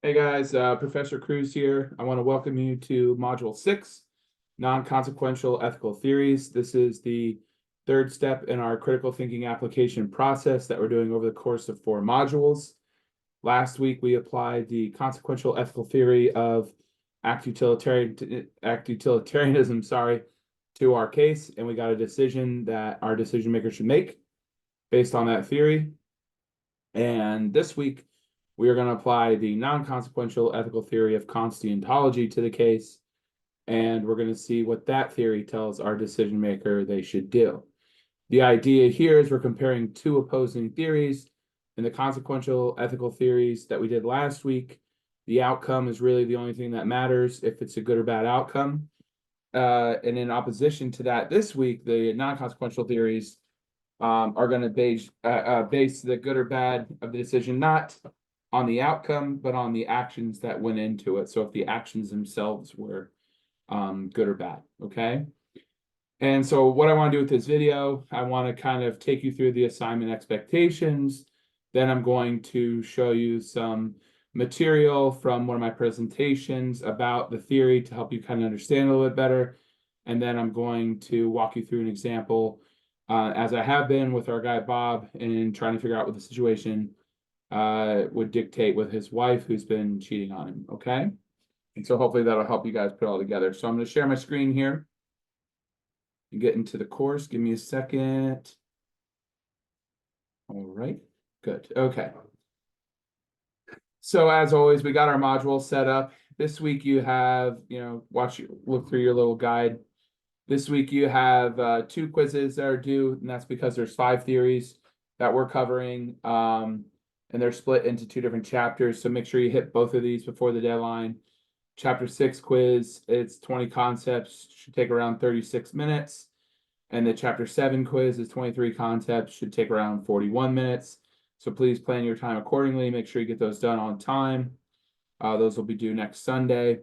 Hey guys, Professor Cruz here. I want to welcome you to Module 6, Non-Consequential Ethical Theories. This is the third step in our critical thinking application process that we're doing over the course of 4 modules. Last week, we applied the consequential ethical theory of act utilitarianism, to our case, and we got a decision that our decision maker should make based on that theory. And this week, we are going to apply the non-consequential ethical theory of conscientology to the case, and we're going to see what that theory tells our decision maker they should do. The idea here is we're comparing two opposing theories. In the consequential ethical theories that we did last week, the outcome is really the only thing that matters, if it's a good or bad outcome. And in opposition to that, this week, the non-consequential theories are going to base the good or bad of the decision not on the outcome, but on the actions that went into it. So if the actions themselves were good or bad, okay? And so what I want to do with this video, I want to kind of take you through the assignment expectations. Then I'm going to show you some material from one of my presentations about the theory to help you kind of understand a little bit better. And then I'm going to walk you through an example, as I have been with our guy Bob, in trying to figure out what the situation would dictate with his wife who's been cheating on him, okay? And so hopefully that'll help you guys put it all together. So I'm going to share my screen here and get into the course. Give me a second. All right, good, okay. So as always, we got our module set up. This week you have, look through your little guide. This week you have 2 quizzes that are due, and that's because there's 5 theories that we're covering. And they're split into 2 different chapters. So make sure you hit both of these before the deadline. Chapter 6 quiz, it's 20 concepts, should take around 36 minutes. And the chapter 7 quiz is 23 concepts, should take around 41 minutes. So please plan your time accordingly. Make sure you get those done on time. Those will be due next Sunday.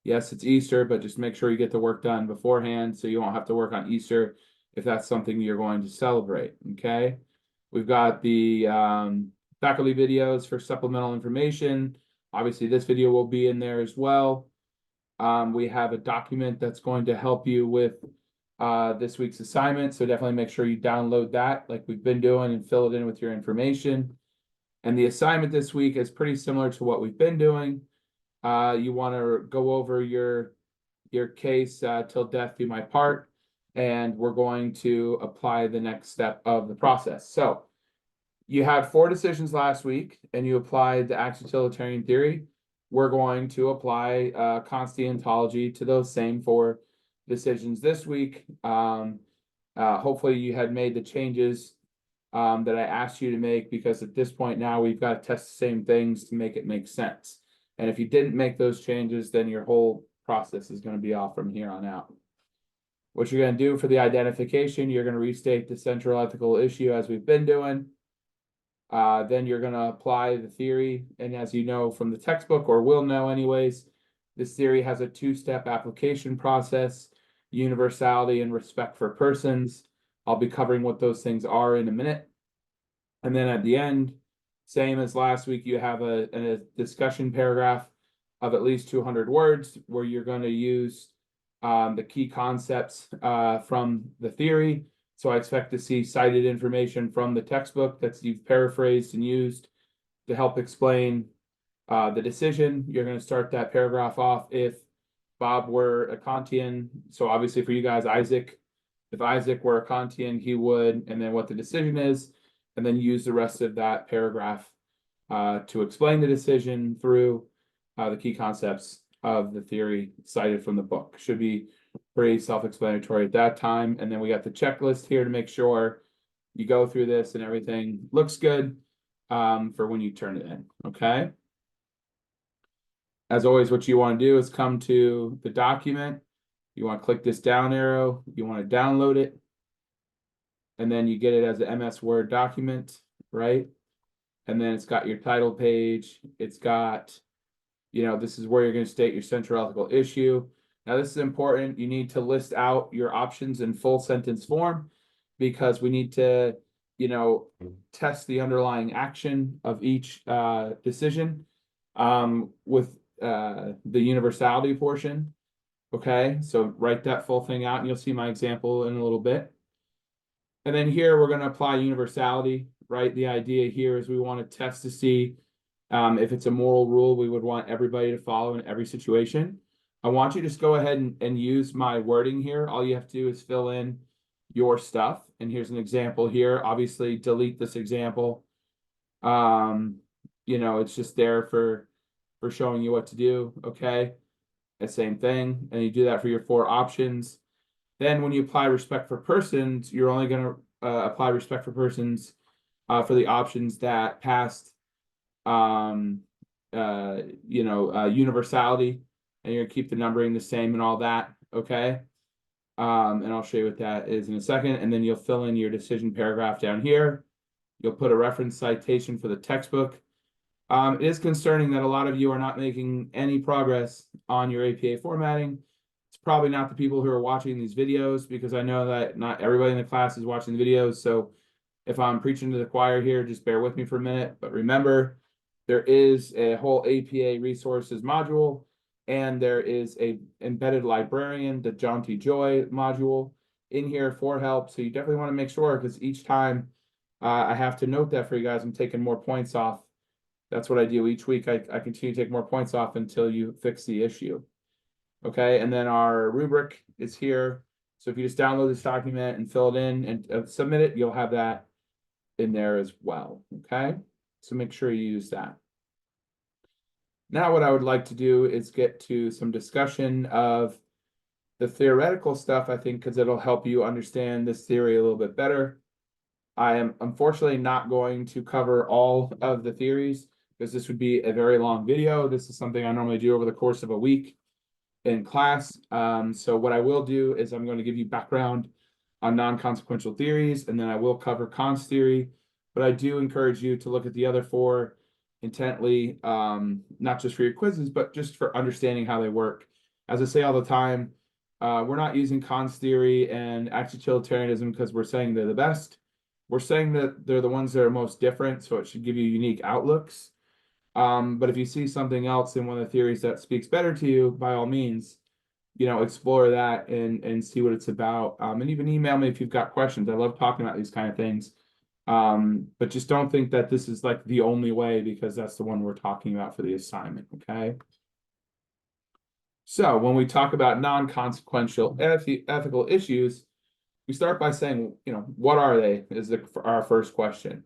Yes, it's Easter, but just make sure you get the work done beforehand so you won't have to work on Easter if that's something you're going to celebrate, okay? We've got the faculty videos for supplemental information. Obviously, this video will be in there as well. We have a document that's going to help you with this week's assignment, so definitely make sure you download that like we've been doing and fill it in with your information. And the assignment this week is pretty similar to what we've been doing. You want to go over your case till death do my part, and we're going to apply the next step of the process. So you had 4 decisions last week, and you applied the act utilitarian theory. We're going to apply conscientology to those same 4 decisions this week. Hopefully you had made the changes that I asked you to make, because at this point now we've got to test the same things to make it make sense. And if you didn't make those changes, then your whole process is going to be off from here on out. What you're going to do for the identification, you're going to restate the central ethical issue as we've been doing. Then you're going to apply the theory. And as you know from the textbook, or will know anyways, this theory has a 2-step application process: universality and respect for persons. I'll be covering what those things are in a minute. And then at the end, same as last week, you have a discussion paragraph of at least 200 words where you're going to use the key concepts from the theory. So I expect to see cited information from the textbook that you've paraphrased and used to help explain the decision. You're going to start that paragraph off: if Bob were a Kantian. So obviously for you guys, Isaac, if Isaac were a Kantian, he would, and then what the decision is, and then use the rest of that paragraph to explain the decision through the key concepts of the theory cited from the book. Should be pretty self-explanatory at that time. And then we got the checklist here to make sure you go through this and everything looks good for when you turn it in, okay? As always, what you want to do is come to the document. You want to click this down arrow. You want to download it. And then you get it as an MS Word document, right? And then it's got your title page. It's got, this is where you're going to state your central ethical issue. Now, this is important. You need to list out your options in full sentence form, because we need to, test the underlying action of each decision. with the universality portion. Okay, so write that full thing out and you'll see my example in a little bit. And then here we're going to apply universality, right? The idea here is we want to test to see if it's a moral rule we would want everybody to follow in every situation. I want you to just go ahead and use my wording here. All you have to do is fill in your stuff. And here's an example here. Obviously, delete this example. It's just there for showing you what to do. Okay. The same thing. And you do that for your 4 options. Then when you apply respect for persons, you're only going to apply respect for persons for the options that passed universality, and you're gonna keep the numbering the same and all that. Okay. And I'll show you what that is in a second. And then you'll fill in your decision paragraph down here. You'll put a reference citation for the textbook. It is concerning that a lot of you are not making any progress on your APA formatting. It's probably not the people who are watching these videos, because I know that not everybody in the class is watching the videos. So if I'm preaching to the choir here, just bear with me for a minute. But remember, there is a whole APA resources module, and there is a embedded librarian, the John T. Joy module in here for help. So you definitely want to make sure, because each time I have to note that for you guys, I'm taking more points off. That's what I do each week. I continue to take more points off until you fix the issue. Okay, and then our rubric is here. So if you just download this document and fill it in and submit it, you'll have that in there as well. Okay, so make sure you use that. Now what I would like to do is get to some discussion of the theoretical stuff, I think, because it'll help you understand this theory a little bit better. I am unfortunately not going to cover all of the theories, because this would be a very long video. This is something I normally do over the course of a week in class. So what I will do is I'm going to give you background on non-consequential theories, and then I will cover Kant's theory. But I do encourage you to look at the other 4 intently, not just for your quizzes, but just for understanding how they work. As I say all the time, we're not using Kant's theory and active utilitarianism because we're saying they're the best. We're saying that they're the ones that are most different, so it should give you unique outlooks. But if you see something else in one of the theories that speaks better to you, by all means, explore that and see what it's about. And even email me if you've got questions. I love talking about these kind of things. But just don't think that this is like the only way, because that's the one we're talking about for the assignment. Okay. So when we talk about non-consequential ethical issues, we start by saying, what are they? Is our first question.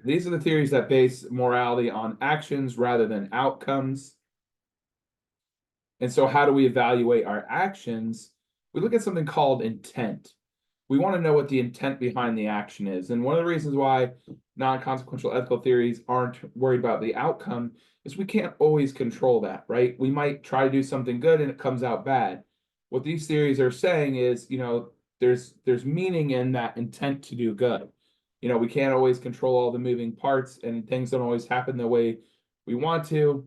These are the theories that base morality on actions rather than outcomes. And so how do we evaluate our actions? We look at something called intent. We want to know what the intent behind the action is. And one of the reasons why non-consequential ethical theories aren't worried about the outcome is we can't always control that, right? We might try to do something good and it comes out bad. What these theories are saying is, there's meaning in that intent to do good. We can't always control all the moving parts, and things don't always happen the way we want to.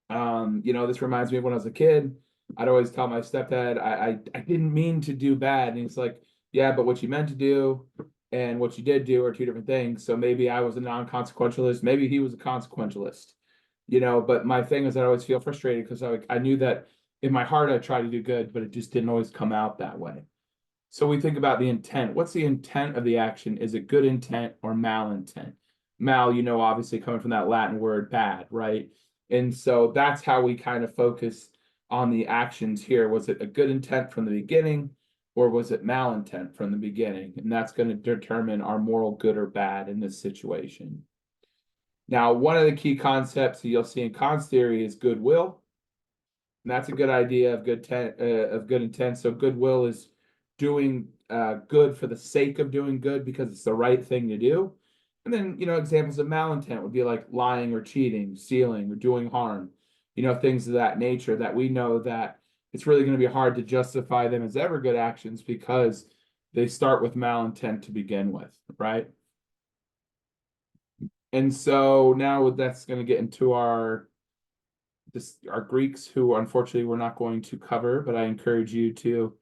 This reminds me of when I was a kid. I'd always tell my stepdad, I didn't mean to do bad. And he's like, yeah, but what you meant to do and what you did do are 2 different things. So maybe I was a non-consequentialist. Maybe he was a consequentialist. But my thing is that I always feel frustrated because I knew that in my heart I tried to do good, but it just didn't always come out that way. So we think about the intent. What's the intent of the action? Is it good intent or malintent? Mal, obviously coming from that Latin word bad, right? And so that's how we kind of focus on the actions here. Was it a good intent from the beginning, or was it malintent from the beginning? And that's going to determine our moral good or bad in this situation. Now, one of the key concepts that you'll see in Kant's theory is goodwill. And that's a good idea of good intent. So goodwill is doing good for the sake of doing good because it's the right thing to do. And then, examples of malintent would be like lying or cheating, stealing or doing harm, things of that nature that we know that it's really going to be hard to justify them as ever good actions because they start with malintent to begin with, right? And so now that's going to get into our Greeks, who unfortunately we're not going to cover, but I encourage you to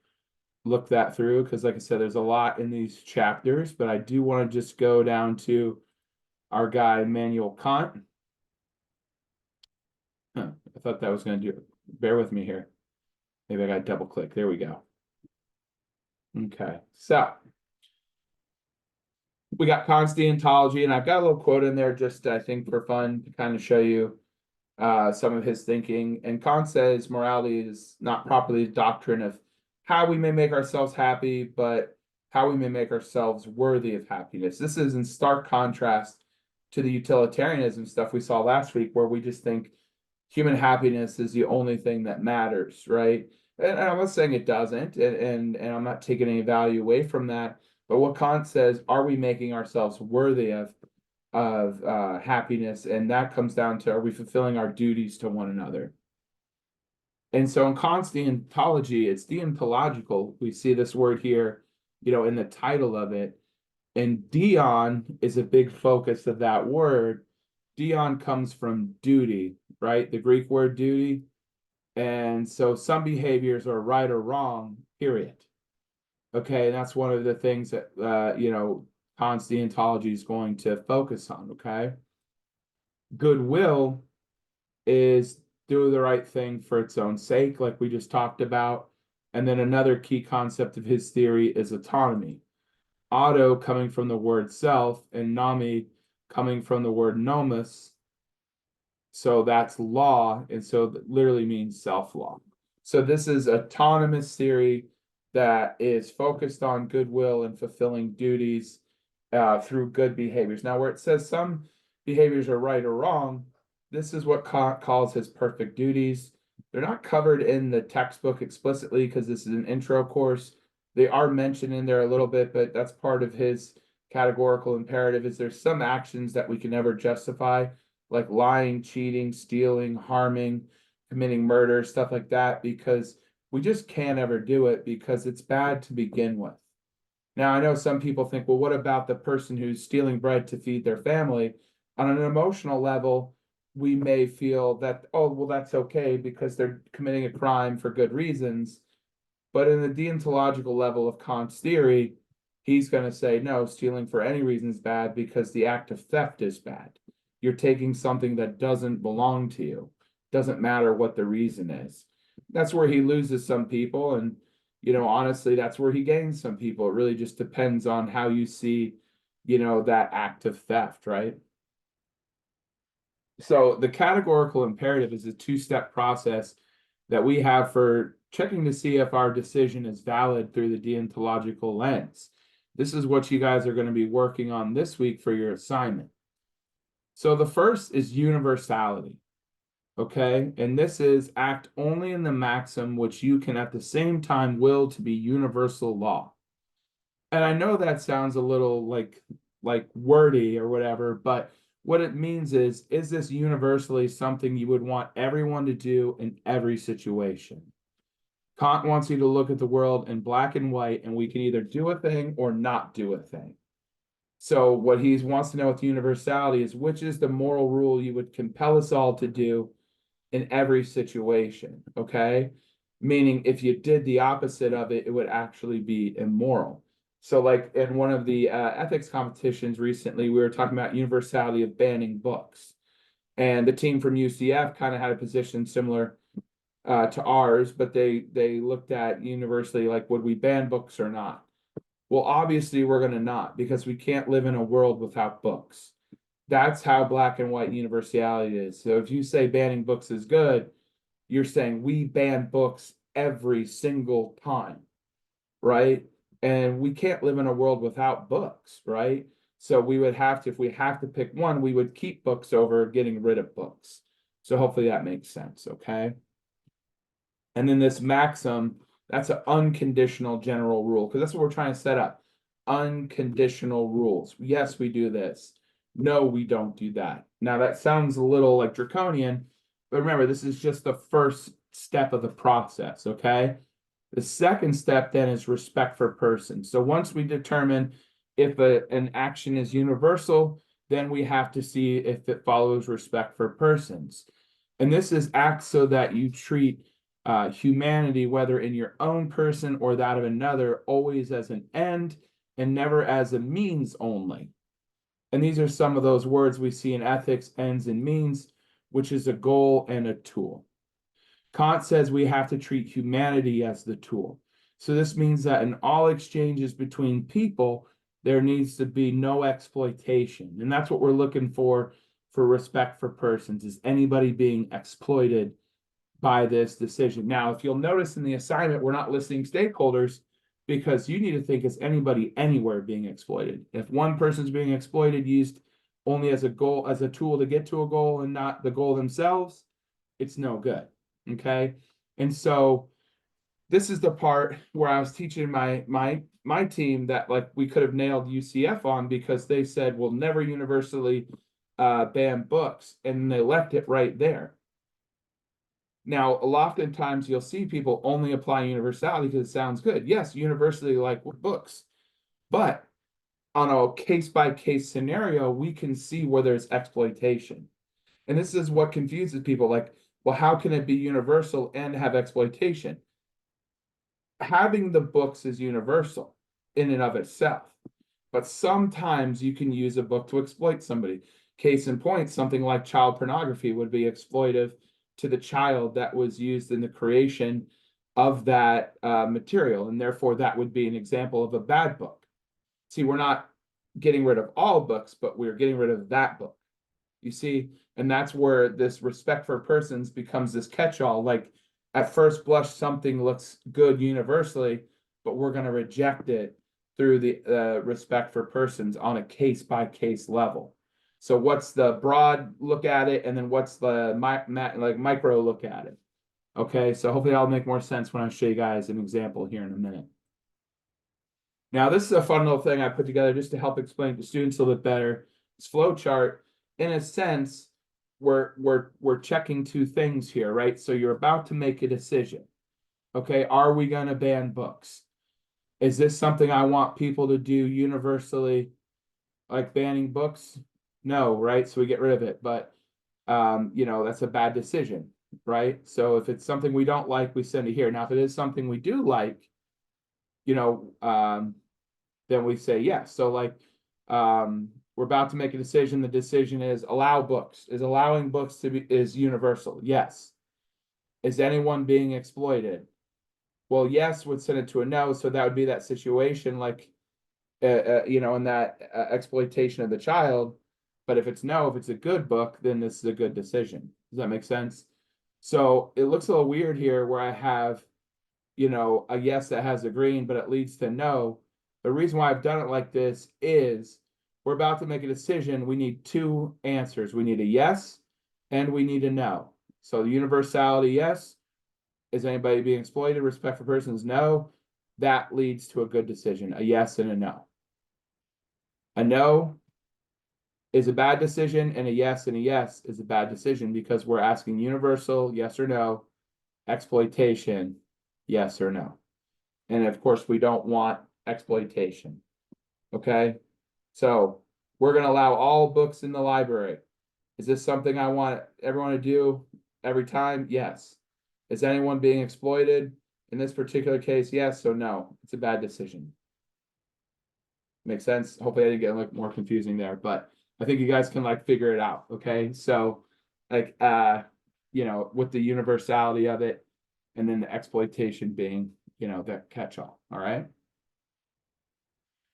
look that through because, like I said, there's a lot in these chapters, but I do want to just go down to our guy Immanuel Kant. Huh, I thought that was going to do it. Bear with me here. Maybe I got to double click. There we go. Okay, so we got Kant's deontology, and I've got a little quote in there just, I think, for fun to kind of show you some of his thinking. And Kant says morality is not properly the doctrine of how we may make ourselves happy, but how we may make ourselves worthy of happiness. This is in stark contrast to the utilitarianism stuff we saw last week, where we just think human happiness is the only thing that matters, right? And I'm not saying it doesn't, and I'm not taking any value away from that. But what Kant says, are we making ourselves worthy of happiness? And that comes down to, are we fulfilling our duties to one another? And so in Kant's deontology, it's deontological. We see this word here, in the title of it. And deon is a big focus of that word. Deon comes from duty, right? The Greek word duty. And so some behaviors are right or wrong, period. Okay, and that's one of the things that Kant's deontology is going to focus on. Okay, goodwill is do the right thing for its own sake, like we just talked about. And then another key concept of his theory is autonomy. Auto coming from the word self, and nomi coming from the word nomos. So that's law, and so that literally means self-law. So this is autonomous theory that is focused on goodwill and fulfilling duties through good behaviors. Now, where it says some behaviors are right or wrong, this is what Kant calls his perfect duties. They're not covered in the textbook explicitly because this is an intro course. They are mentioned in there a little bit, but that's part of his categorical imperative. Is there's some actions that we can never justify, like lying, cheating, stealing, harming, committing murder, stuff like that, because we just can't ever do it because it's bad to begin with. Now, I know some people think, well, what about the person who's stealing bread to feed their family? On an emotional level, we may feel that, oh, well, that's okay because they're committing a crime for good reasons. But in the deontological level of Kant's theory, he's going to say, no, stealing for any reason is bad because the act of theft is bad. You're taking something that doesn't belong to you. Doesn't matter what the reason is. That's where he loses some people. And, honestly, that's where he gains some people. It really just depends on how you see, that act of theft, right? So the categorical imperative is a two-step process that we have for checking to see if our decision is valid through the deontological lens. This is what you guys are going to be working on this week for your assignment. So the first is universality. Okay, and this is act only in the maxim which you can at the same time will to be universal law. And I know that sounds a little like wordy or whatever, but what it means is this universally something you would want everyone to do in every situation? Kant wants you to look at the world in black and white, and we can either do a thing or not do a thing. So what he wants to know with universality is which is the moral rule you would compel us all to do in every situation, okay? Meaning if you did the opposite of it, it would actually be immoral. So like in one of the ethics competitions recently, we were talking about universality of banning books. And the team from UCF kind of had a position similar to ours, but they looked at universally, like, would we ban books or not? Well, obviously we're going to not, because we can't live in a world without books. That's how black and white universality is. So if you say banning books is good, you're saying we ban books every single time, right? And we can't live in a world without books, right? So we would have to, if we have to pick one, we would keep books over getting rid of books. So hopefully that makes sense, okay? And then this maxim, that's an unconditional general rule, because that's what we're trying to set up. Unconditional rules. Yes, we do this. No, we don't do that. Now that sounds a little like draconian, but remember, this is just the first step of the process, okay? The second step then is respect for persons. So once we determine if an action is universal, then we have to see if it follows respect for persons. And this is act so that you treat humanity, whether in your own person or that of another, always as an end and never as a means only. And these are some of those words we see in ethics, ends and means, which is a goal and a tool. Kant says we have to treat humanity as the tool. So this means that in all exchanges between people, there needs to be no exploitation. And that's what we're looking for respect for persons, is anybody being exploited by this decision. Now, if you'll notice in the assignment, we're not listing stakeholders because you need to think, is anybody anywhere being exploited? If one person's being exploited, used only as a goal, as a tool to get to a goal and not the goal themselves, it's no good. Okay. And so this is the part where I was teaching my team that, like, we could have nailed UCF on, because they said we'll never universally ban books, and they left it right there. Now, oftentimes you'll see people only apply universality because it sounds good. Yes, universally, like with books, but on a case-by-case scenario, we can see where there's exploitation. And this is what confuses people. Like, well, how can it be universal and have exploitation? Having the books is universal in and of itself, but sometimes you can use a book to exploit somebody. Case in point, something like child pornography would be exploitive to the child that was used in the creation of that material, and therefore that would be an example of a bad book. See, we're not getting rid of all books, but we're getting rid of that book. You see, and that's where this respect for persons becomes this catch-all. Like, at first blush, something looks good universally, but we're going to reject it through the respect for persons on a case-by-case level. So what's the broad look at it, and then what's the micro look at it? Okay, so hopefully that'll make more sense when I show you guys an example here in a minute. Now, this is a fun little thing I put together just to help explain to students a little bit better. This flow chart, in a sense, we're checking two things here, right? So you're about to make a decision. Okay, are we going to ban books? Is this something I want people to do universally, like banning books? No, right? So we get rid of it. But that's a bad decision, right? So if it's something we don't like, we send it here. Now, if it is something we do like, then we say yes. So, like, we're about to make a decision. The decision is allow books. Is allowing books to be is universal? Yes. Is anyone being exploited? Well, yes would send it to a no. So that would be that situation, like, in that exploitation of the child. But if it's no, if it's a good book, then this is a good decision. Does that make sense? So it looks a little weird here where I have, a yes that has a green, but it leads to no. The reason why I've done it like this is we're about to make a decision. We need two answers. We need a yes and we need a no. So the universality, yes. Is anybody being exploited? Respect for persons, no. That leads to a good decision, a yes and a no. A no is a bad decision, and a yes is a bad decision, because we're asking universal, yes or no, exploitation, yes or no. And of course, we don't want exploitation. Okay, so we're going to allow all books in the library. Is this something I want everyone to do every time? Yes. Is anyone being exploited in this particular case? Yes. So no, it's a bad decision. Makes sense. Hopefully I didn't get like more confusing there, but I think you guys can like figure it out. Okay, so like with the universality of it, and then the exploitation being the catch-all. All right.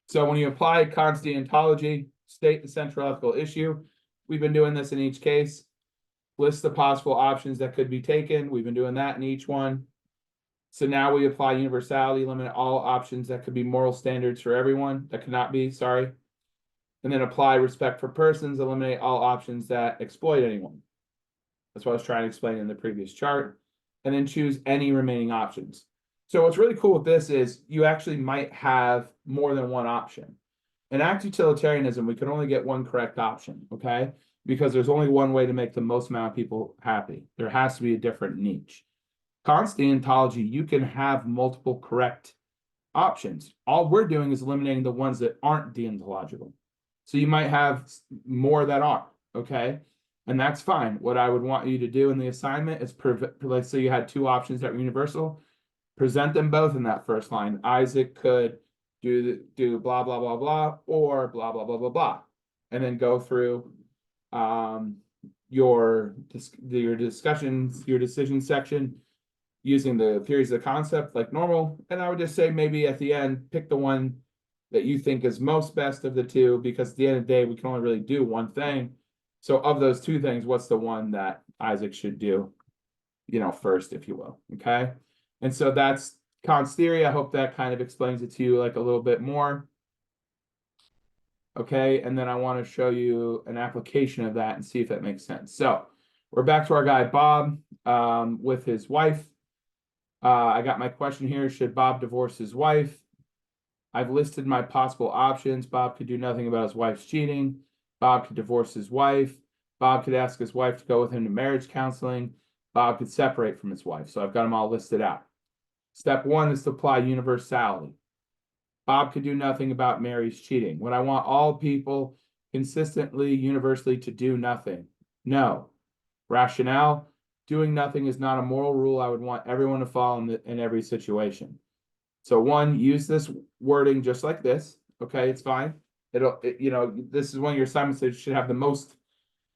So when you apply Kant's deontology, state the central ethical issue. We've been doing this in each case. List the possible options that could be taken. We've been doing that in each one. So now we apply universality, eliminate all options that could be moral standards for everyone, that could not be, sorry. And then apply respect for persons, eliminate all options that exploit anyone. That's what I was trying to explain in the previous chart. And then choose any remaining options. So what's really cool with this is you actually might have more than one option. In act utilitarianism, we can only get one correct option, okay? Because there's only one way to make the most amount of people happy. There has to be a different niche. Kant's deontology, you can have multiple correct options. All we're doing is eliminating the ones that aren't deontological. So you might have more that are, okay? And that's fine. What I would want you to do in the assignment is, let's say you had two options that were universal, present them both in that first line. Isaac could do blah, blah, blah, blah, or blah, blah, blah, blah, blah. and then go through your discussions, your decision section using the theories of the concept like normal. And I would just say maybe at the end, pick the one that you think is most best of the two, because at the end of the day, we can only really do one thing. So of those two things, what's the one that Isaac should do, first, if you will, okay? And so that's Kant's theory. I hope that kind of explains it to you like a little bit more. Okay, and then I want to show you an application of that and see if that makes sense. So we're back to our guy Bob with his wife. I got my question here. Should Bob divorce his wife? I've listed my possible options. Bob could do nothing about his wife's cheating. Bob could divorce his wife. Bob could ask his wife to go with him to marriage counseling. Bob could separate from his wife. So I've got them all listed out. Step one is to apply universality. Bob could do nothing about Mary's cheating. Would I want all people consistently, universally to do nothing? No. Rationale, doing nothing is not a moral rule I would want everyone to follow in every situation. So one, use this wording just like this. Okay, it's fine. This is one of your assignments that should have the most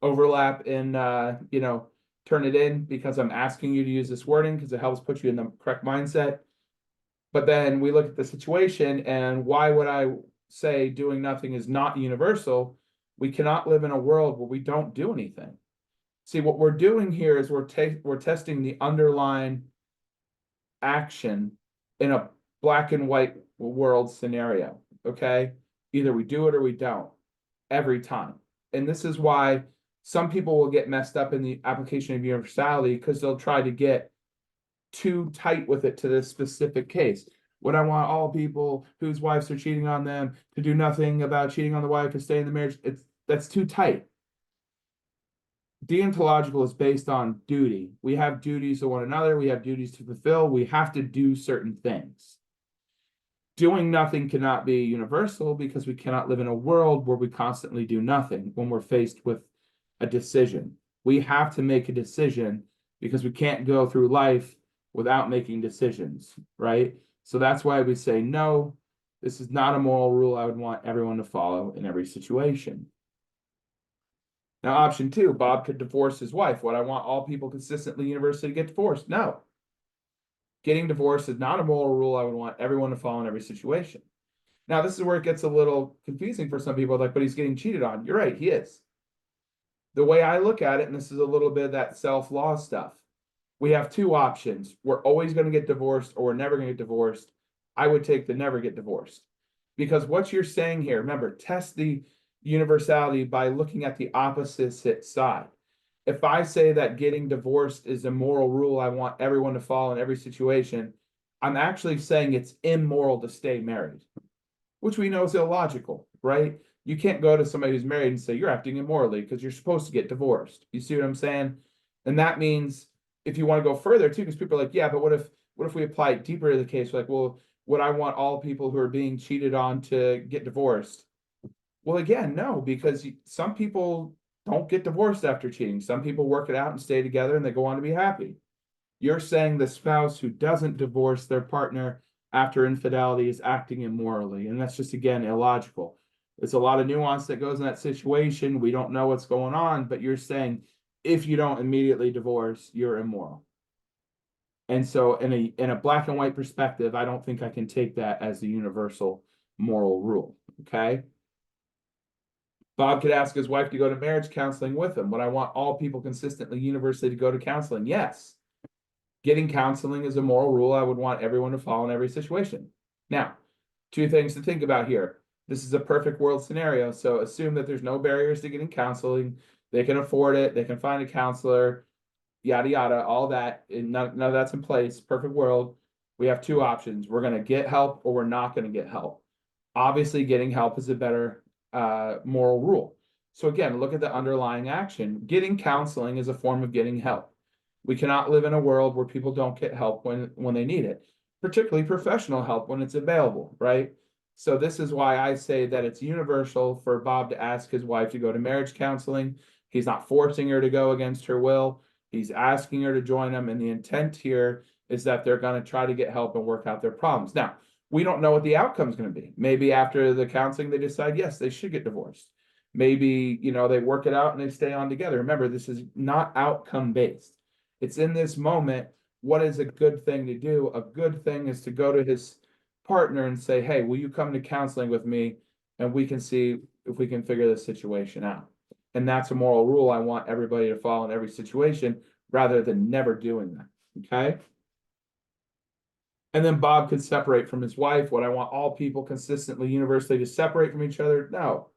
overlap in, turn it in, because I'm asking you to use this wording because it helps put you in the correct mindset. But then we look at the situation, and why would I say doing nothing is not universal? We cannot live in a world where we don't do anything. See, what we're doing here is we're testing the underlying action in a black and white world scenario, okay? Either we do it or we don't, every time. And this is why some people will get messed up in the application of universality, because they'll try to get too tight with it to this specific case. Would I want all people whose wives are cheating on them to do nothing about cheating on the wife, to stay in the marriage? That's too tight. Deontological is based on duty. We have duties to one another. We have duties to fulfill. We have to do certain things. Doing nothing cannot be universal, because we cannot live in a world where we constantly do nothing when we're faced with a decision. We have to make a decision, because we can't go through life without making decisions, right? So that's why we say, no, this is not a moral rule I would want everyone to follow in every situation. Now, option two, Bob could divorce his wife. Would I want all people consistently, universally to get divorced? No. Getting divorced is not a moral rule I would want everyone to follow in every situation. Now, this is where it gets a little confusing for some people, like, but he's getting cheated on. You're right, he is. The way I look at it, and this is a little bit of that self-law stuff, we have two options. We're always going to get divorced, or we're never going to get divorced. I would take the never get divorced. Because what you're saying here, remember, test the universality by looking at the opposite side. If I say that getting divorced is a moral rule I want everyone to follow in every situation, I'm actually saying it's immoral to stay married, which we know is illogical, right? You can't go to somebody who's married and say you're acting immorally because you're supposed to get divorced. You see what I'm saying? And that means, if you want to go further too, because people are like, yeah, but what if we apply it deeper to the case? Like, well, would I want all people who are being cheated on to get divorced? Well, again, no, because some people don't get divorced after cheating. Some people work it out and stay together and they go on to be happy. You're saying the spouse who doesn't divorce their partner after infidelity is acting immorally. And that's just, again, illogical. There's a lot of nuance that goes in that situation. We don't know what's going on, but you're saying if you don't immediately divorce, you're immoral. And so in a black and white perspective, I don't think I can take that as the universal moral rule, okay? Bob could ask his wife to go to marriage counseling with him. Would I want all people consistently, universally to go to counseling? Yes. Getting counseling is a moral rule I would want everyone to follow in every situation. Now, two things to think about here. This is a perfect world scenario, so assume that there's no barriers to getting counseling. They can afford it. They can find a counselor, yada, yada, all that. And none of that's in place. Perfect world. We have two options. We're going to get help, or we're not going to get help. Obviously, getting help is a better moral rule. So again, look at the underlying action. Getting counseling is a form of getting help. We cannot live in a world where people don't get help when they need it, particularly professional help when it's available, right? So this is why I say that it's universal for Bob to ask his wife to go to marriage counseling. He's not forcing her to go against her will. He's asking her to join him. And the intent here is that they're going to try to get help and work out their problems. Now, we don't know what the outcome is going to be. Maybe after the counseling, they decide, yes, they should get divorced. Maybe, they work it out and they stay on together. Remember, this is not outcome based. It's in this moment. What is a good thing to do? A good thing is to go to his partner and say, hey, will you come to counseling with me? And we can see if we can figure this situation out. And that's a moral rule I want everybody to follow in every situation rather than never doing that. Okay. And then Bob could separate from his wife. What I want all people consistently, universally to separate from each other? No.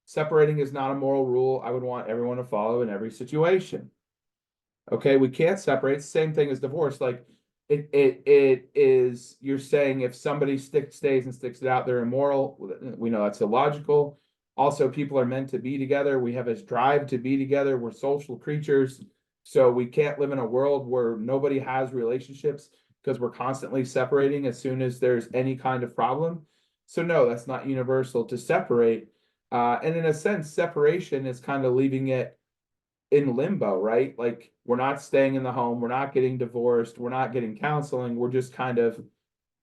Separating is not a moral rule I would want everyone to follow in every situation. Okay, we can't separate. It's the same thing as divorce. Like it is, you're saying if somebody stays and sticks it out, they're immoral. We know that's illogical. Also, people are meant to be together. We have this drive to be together. We're social creatures. So we can't live in a world where nobody has relationships because we're constantly separating as soon as there's any kind of problem. So no, that's not universal to separate. And in a sense, separation is kind of leaving it in limbo, right? Like we're not staying in the home, we're not getting divorced, we're not getting counseling, we're just kind of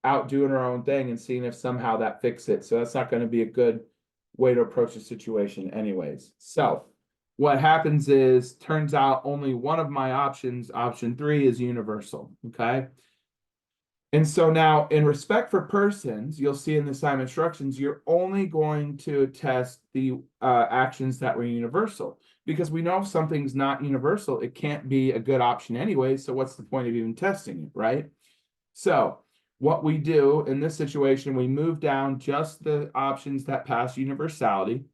out doing our own thing and seeing if somehow that fixes it. So that's not going to be a good way to approach the situation anyways. So what happens is, turns out only one of my options, option 3, is universal, okay? And so now, in respect for persons, you'll see in the assignment instructions, you're only going to test the actions that were universal. Because we know if something's not universal, it can't be a good option anyway. So what's the point of even testing it, right? So what we do in this situation, we move down just the options that pass universality.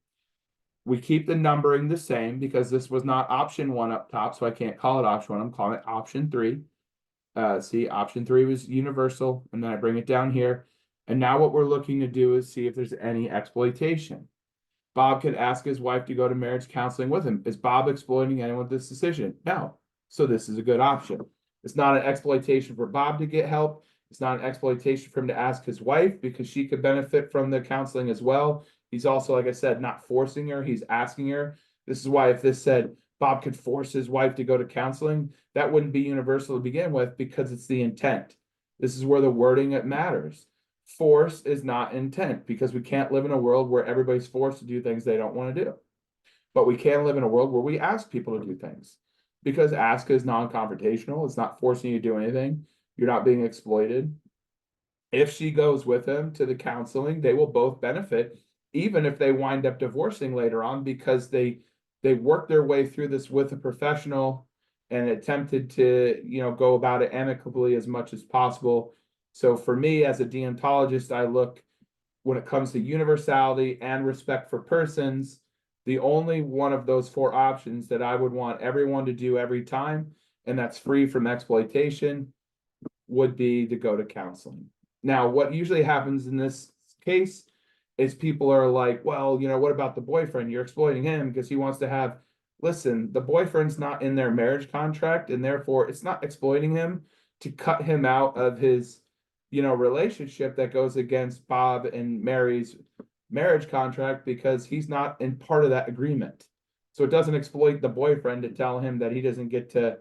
We keep the numbering the same because this was not option 1 up top, so I can't call it option 1. I'm calling it option 3. See, option 3 was universal, and then I bring it down here. And now what we're looking to do is see if there's any exploitation. Bob could ask his wife to go to marriage counseling with him. Is Bob exploiting anyone with this decision? No. So this is a good option. It's not an exploitation for Bob to get help. It's not an exploitation for him to ask his wife because she could benefit from the counseling as well. He's also, like I said, not forcing her. He's asking her. This is why if this said Bob could force his wife to go to counseling, that wouldn't be universal to begin with because it's the intent. This is where the wording it matters. Force is not intent because we can't live in a world where everybody's forced to do things they don't want to do. But we can live in a world where we ask people to do things because ask is non-confrontational. It's not forcing you to do anything. You're not being exploited. If she goes with him to the counseling, they will both benefit, even if they wind up divorcing later on because they worked their way through this with a professional and attempted to, go about it amicably as much as possible. So for me, as a deontologist, I look, when it comes to universality and respect for persons, the only one of those 4 options that I would want everyone to do every time, and that's free from exploitation, would be to go to counseling. Now, what usually happens in this case is people are like, well, what about the boyfriend? You're exploiting him because he wants to have, listen, the boyfriend's not in their marriage contract, and therefore it's not exploiting him to cut him out of his, relationship that goes against Bob and Mary's marriage contract because he's not in part of that agreement. So it doesn't exploit the boyfriend to tell him that he doesn't get to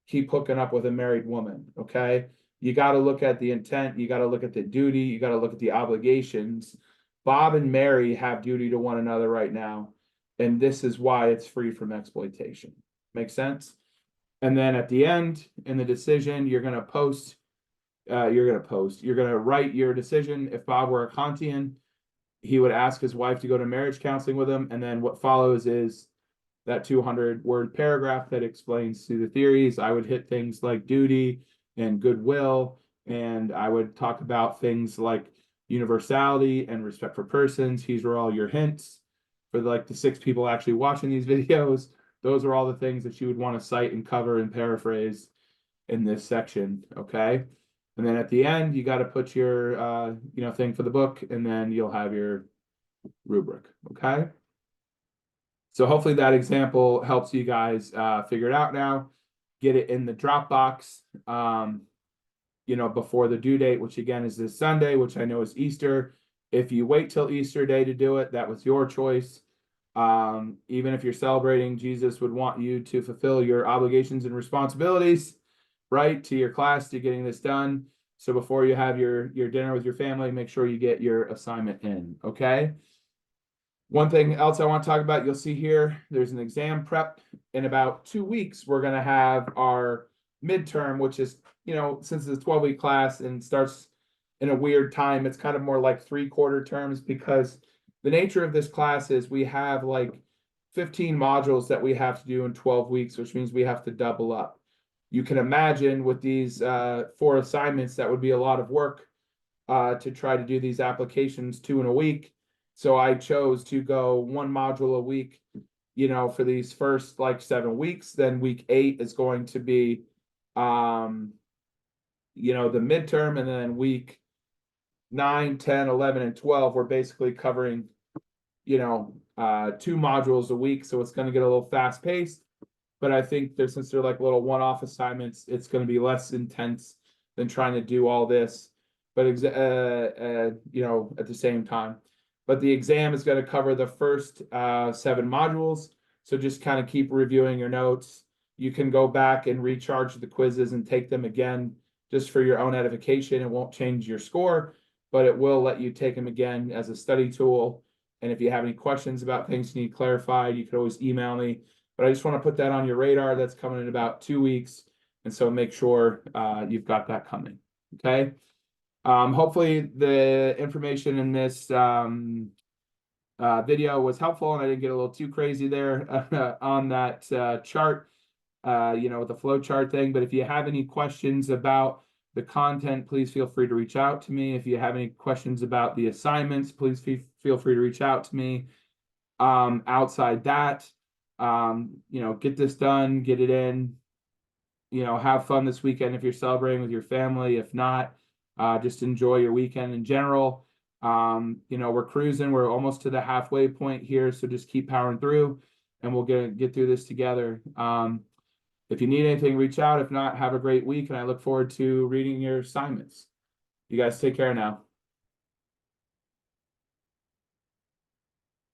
keep hooking up with a married woman, okay? You got to look at the intent, you got to look at the duty, you got to look at the obligations. Bob and Mary have duty to one another right now, and this is why it's free from exploitation. Make sense? And then at the end, in the decision, you're going to write your decision. If Bob were a Kantian, he would ask his wife to go to marriage counseling with him, and then what follows is that 200-word paragraph that explains through the theories. I would hit things like duty and goodwill, and I would talk about things like universality and respect for persons. These are all your hints for the 6 people actually watching these videos. Those are all the things that you would want to cite and cover and paraphrase in this section, okay? And then at the end, you got to put your thing for the book, and then you'll have your rubric, okay? So hopefully that example helps you guys figure it out now. Get it in the Dropbox, before the due date, which again is this Sunday, which I know is Easter. If you wait till Easter Day to do it, that was your choice. Even if you're celebrating, Jesus would want you to fulfill your obligations and responsibilities, right, to your class, to getting this done. So before you have your dinner with your family, make sure you get your assignment in, okay? One thing else I want to talk about, you'll see here, there's an exam prep. In about 2 weeks, we're gonna have our midterm, which is, since it's a 12-week class and starts in a weird time, it's kind of more like 3/4 terms, because the nature of this class is we have like 15 modules that we have to do in 12 weeks, which means we have to double up. You can imagine with these 4 assignments, that would be a lot of work to try to do these applications 2 in a week. So I chose to go 1 module a week, for these first like 7 weeks. Then week 8 is going to be, the midterm, and then week 9, 10, 11, and 12, we're basically covering, 2 modules a week. So it's going to get a little fast paced. But I think since they're like little one-off assignments, it's going to be less intense than trying to do all this, but at the same time. But the exam is going to cover the first 7 modules. So just kind of keep reviewing your notes. You can go back and recharge the quizzes and take them again just for your own edification. It won't change your score, but it will let you take them again as a study tool. And if you have any questions about things you need clarified, you can always email me. But I just want to put that on your radar. That's coming in about 2 weeks. And so make sure you've got that coming. Okay. Hopefully the information in this video was helpful, and I didn't get a little too crazy there on that chart, with the flow chart thing. But if you have any questions about the content, please feel free to reach out to me. If you have any questions about the assignments, please feel free to reach out to me. Outside that, get this done, get it in, have fun this weekend if you're celebrating with your family. If not, just enjoy your weekend in general. We're cruising, we're almost to the halfway point here, so just keep powering through and we'll get through this together. If you need anything, reach out. If not, have a great week, and I look forward to reading your assignments. You guys take care now.